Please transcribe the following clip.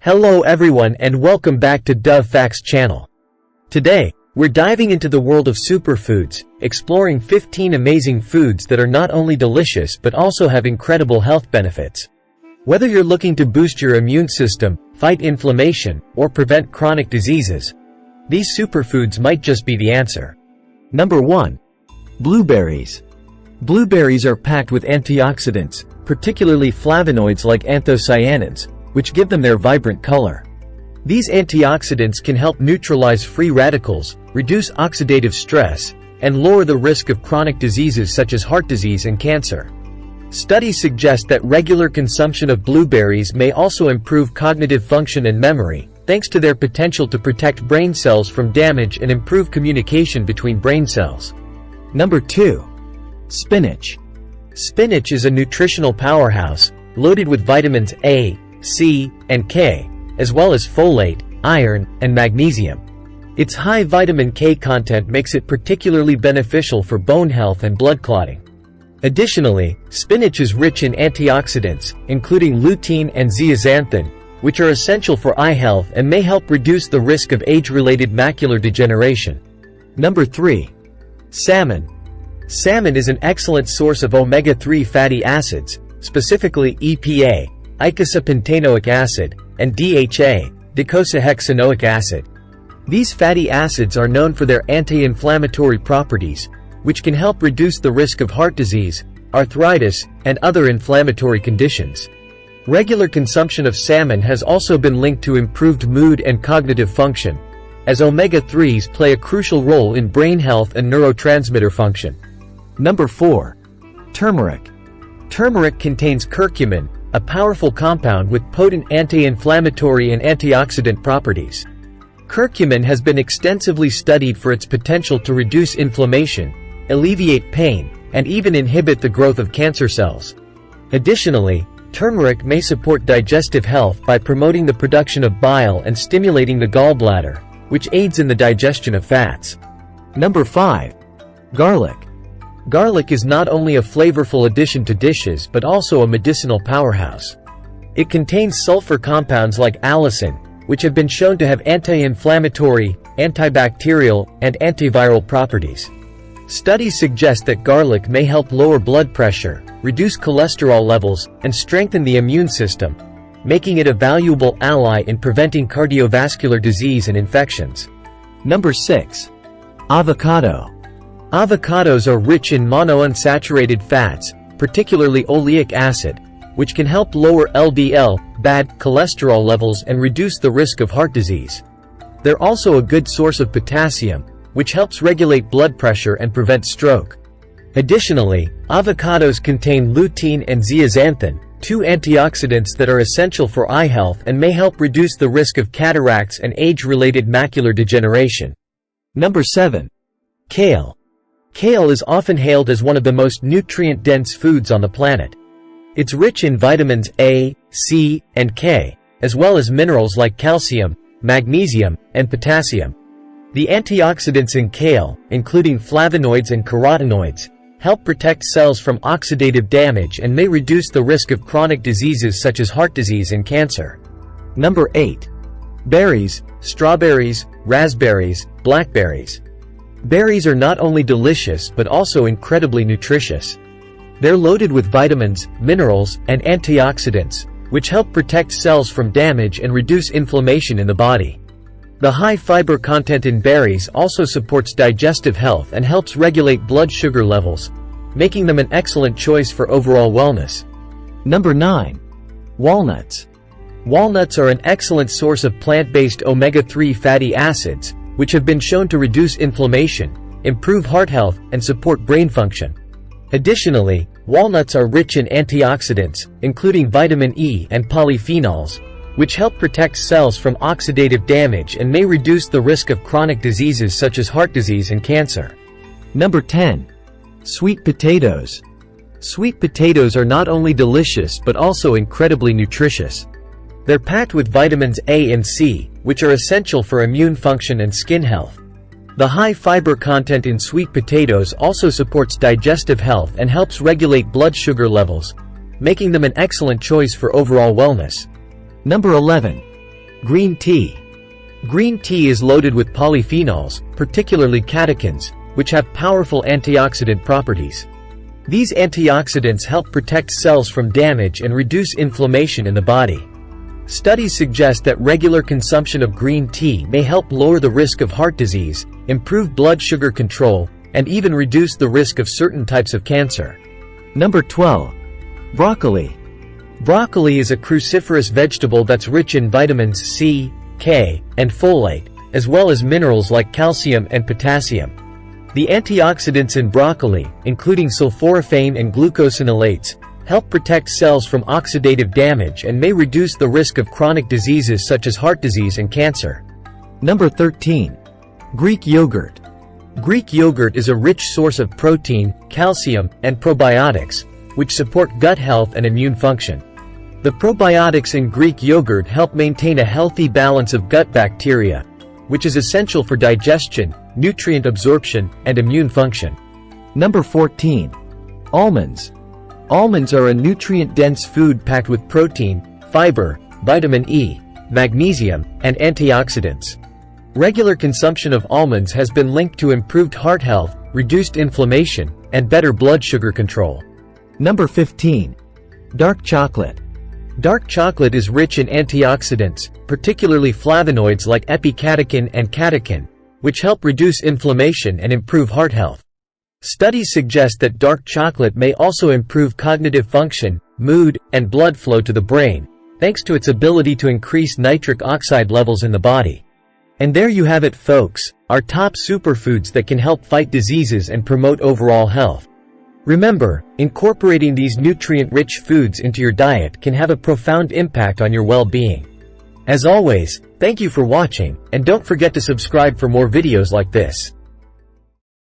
Hello everyone and welcome back to Dav Facts Channel. Today, we're diving into the world of superfoods, exploring 15 amazing foods that are not only delicious but also have incredible health benefits. Whether you're looking to boost your immune system, fight inflammation, or prevent chronic diseases, these superfoods might just be the answer. Number 1. Blueberries. Blueberries are packed with antioxidants, particularly flavonoids like anthocyanins, which give them their vibrant color. These antioxidants can help neutralize free radicals, reduce oxidative stress, and lower the risk of chronic diseases such as heart disease and cancer. Studies suggest that regular consumption of blueberries may also improve cognitive function and memory, thanks to their potential to protect brain cells from damage and improve communication between brain cells. Number 2. Spinach. Spinach is a nutritional powerhouse, loaded with vitamins A, C, and K, as well as folate, iron, and magnesium. Its high vitamin K content makes it particularly beneficial for bone health and blood clotting. Additionally, spinach is rich in antioxidants, including lutein and zeaxanthin, which are essential for eye health and may help reduce the risk of age-related macular degeneration. Number 3. Salmon. Salmon is an excellent source of omega-3 fatty acids, specifically EPA, eicosapentaenoic acid, and DHA, docosahexaenoic acid. These fatty acids are known for their anti-inflammatory properties, which can help reduce the risk of heart disease, arthritis, and other inflammatory conditions. Regular consumption of salmon has also been linked to improved mood and cognitive function, as omega-3s play a crucial role in brain health and neurotransmitter function. Number 4. Turmeric. Turmeric contains curcumin, a powerful compound with potent anti-inflammatory and antioxidant properties. Curcumin has been extensively studied for its potential to reduce inflammation, alleviate pain, and even inhibit the growth of cancer cells. Additionally, turmeric may support digestive health by promoting the production of bile and stimulating the gallbladder, which aids in the digestion of fats. Number 5. Garlic. Garlic is not only a flavorful addition to dishes but also a medicinal powerhouse. It contains sulfur compounds like allicin, which have been shown to have anti-inflammatory, antibacterial, and antiviral properties. Studies suggest that garlic may help lower blood pressure, reduce cholesterol levels, and strengthen the immune system, making it a valuable ally in preventing cardiovascular disease and infections. Number 6. Avocado. Avocados are rich in monounsaturated fats, particularly oleic acid, which can help lower LDL, bad cholesterol levels and reduce the risk of heart disease. They're also a good source of potassium, which helps regulate blood pressure and prevent stroke. Additionally, avocados contain lutein and zeaxanthin, two antioxidants that are essential for eye health and may help reduce the risk of cataracts and age-related macular degeneration. Number 7. Kale. Kale is often hailed as one of the most nutrient-dense foods on the planet. It's rich in vitamins A, C, and K, as well as minerals like calcium, magnesium, and potassium. The antioxidants in kale, including flavonoids and carotenoids, help protect cells from oxidative damage and may reduce the risk of chronic diseases such as heart disease and cancer. Number 8. Berries, strawberries, raspberries, blackberries. Berries are not only delicious but also incredibly nutritious. They're loaded with vitamins, minerals, and antioxidants, which help protect cells from damage and reduce inflammation in the body. The high fiber content in berries also supports digestive health and helps regulate blood sugar levels, making them an excellent choice for overall wellness. Number 9. Walnuts. Walnuts are an excellent source of plant-based omega-3 fatty acids, which have been shown to reduce inflammation, improve heart health, and support brain function. Additionally, walnuts are rich in antioxidants, including vitamin E and polyphenols, which help protect cells from oxidative damage and may reduce the risk of chronic diseases such as heart disease and cancer. Number 10. Sweet potatoes. Sweet potatoes are not only delicious but also incredibly nutritious. They're packed with vitamins A and C, which are essential for immune function and skin health. The high fiber content in sweet potatoes also supports digestive health and helps regulate blood sugar levels, making them an excellent choice for overall wellness. Number 11. Green tea. Green tea is loaded with polyphenols, particularly catechins, which have powerful antioxidant properties. These antioxidants help protect cells from damage and reduce inflammation in the body. Studies suggest that regular consumption of green tea may help lower the risk of heart disease, improve blood sugar control, and even reduce the risk of certain types of cancer. Number 12. Broccoli. Broccoli is a cruciferous vegetable that's rich in vitamins C, K, and folate, as well as minerals like calcium and potassium. The antioxidants in broccoli, including sulforaphane and glucosinolates, help protect cells from oxidative damage and may reduce the risk of chronic diseases such as heart disease and cancer. Number 13. Greek yogurt. Greek yogurt is a rich source of protein, calcium, and probiotics, which support gut health and immune function. The probiotics in Greek yogurt help maintain a healthy balance of gut bacteria, which is essential for digestion, nutrient absorption, and immune function. Number 14. Almonds. Almonds are a nutrient-dense food packed with protein, fiber, vitamin E, magnesium, and antioxidants. Regular consumption of almonds has been linked to improved heart health, reduced inflammation, and better blood sugar control. Number 15. Dark chocolate. Dark chocolate is rich in antioxidants, particularly flavonoids like epicatechin and catechin, which help reduce inflammation and improve heart health. Studies suggest that dark chocolate may also improve cognitive function, mood, and blood flow to the brain, thanks to its ability to increase nitric oxide levels in the body. And there you have it, folks, our top superfoods that can help fight diseases and promote overall health. Remember, incorporating these nutrient-rich foods into your diet can have a profound impact on your well-being. As always, thank you for watching, and don't forget to subscribe for more videos like this.